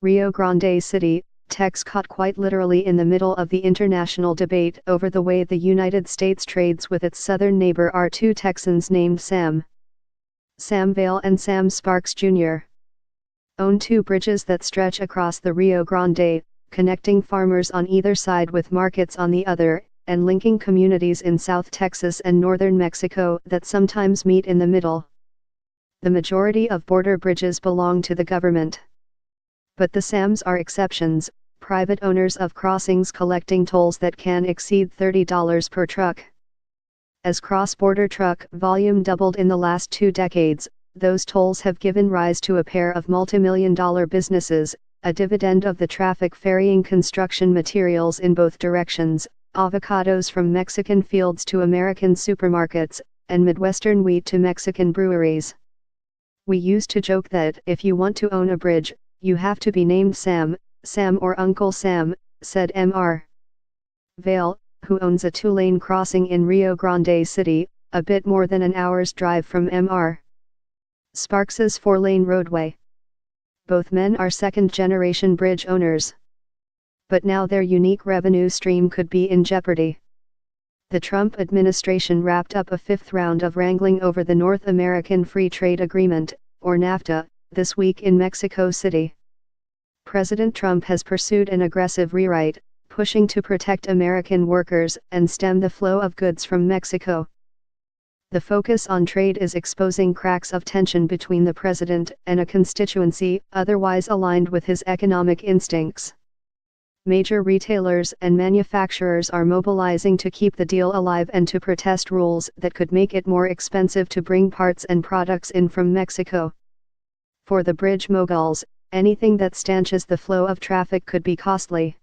Rio Grande City, Tex caught quite literally in the middle of the international debate over the way the United States trades with its southern neighbor are two Texans named Sam Vale and Sam Sparks Jr. own two bridges that stretch across the Rio Grande, connecting farmers on either side with markets on the other, and linking communities in South Texas and northern Mexico that sometimes meet in the middle. The majority of border bridges belong to the government. But the Sams are exceptions, private owners of crossings collecting tolls that can exceed $30 per truck. As cross-border truck volume doubled in the last 2 decades, those tolls have given rise to a pair of multimillion-dollar businesses, a dividend of the traffic ferrying construction materials in both directions, avocados from Mexican fields to American supermarkets, and Midwestern wheat to Mexican breweries. We used to joke that if you want to own a bridge, you have to be named Sam or Uncle Sam, said Mr. Vale, who owns a 2-lane crossing in Rio Grande City, a bit more than an hour's drive from Mr. Sparks's 4-lane roadway. Both men are second-generation bridge owners. But now their unique revenue stream could be in jeopardy. The Trump administration wrapped up a 5th round of wrangling over the North American Free Trade Agreement, or Nafta, this week in Mexico City. President Trump has pursued an aggressive rewrite, pushing to protect American workers and stem the flow of goods from Mexico. The focus on trade is exposing cracks of tension between the president and a constituency otherwise aligned with his economic instincts. Major retailers and manufacturers are mobilizing to keep the deal alive and to protest rules that could make it more expensive to bring parts and products in from Mexico. For the bridge moguls, anything that stanches the flow of traffic could be costly.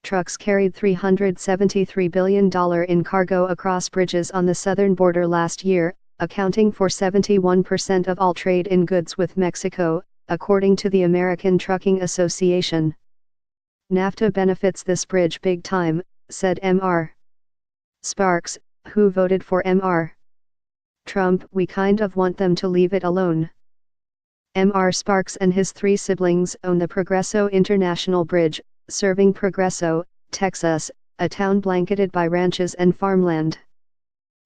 Trucks carried $373 billion in cargo across bridges on the southern border last year, accounting for 71% of all trade in goods with Mexico, according to the American Trucking Association. Nafta benefits this bridge big time, said Mr. Sparks, who voted for Mr. Trump. We kind of want them to leave it alone. Mr. Sparks and his 3 siblings own the Progreso International Bridge, serving Progreso, Texas, a town blanketed by ranches and farmland.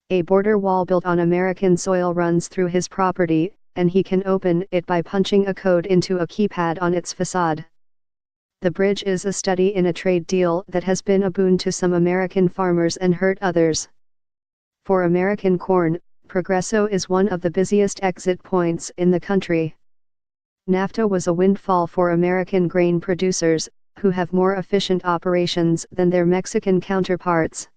A border wall built on American soil runs through his property, and he can open it by punching a code into a keypad on its facade. The bridge is a study in a trade deal that has been a boon to some American farmers and hurt others. For American corn, Progreso is one of the busiest exit points in the country. Nafta was a windfall for American grain producers, who have more efficient operations than their Mexican counterparts.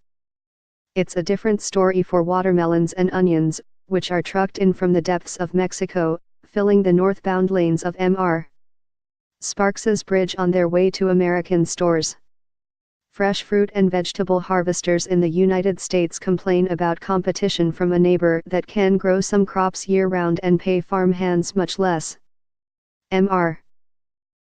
It's a different story for watermelons and onions, which are trucked in from the depths of Mexico, filling the northbound lanes of Mr. Sparks's bridge on their way to American stores. Fresh fruit and vegetable harvesters in the United States complain about competition from a neighbor that can grow some crops year-round and pay farmhands much less. Mr.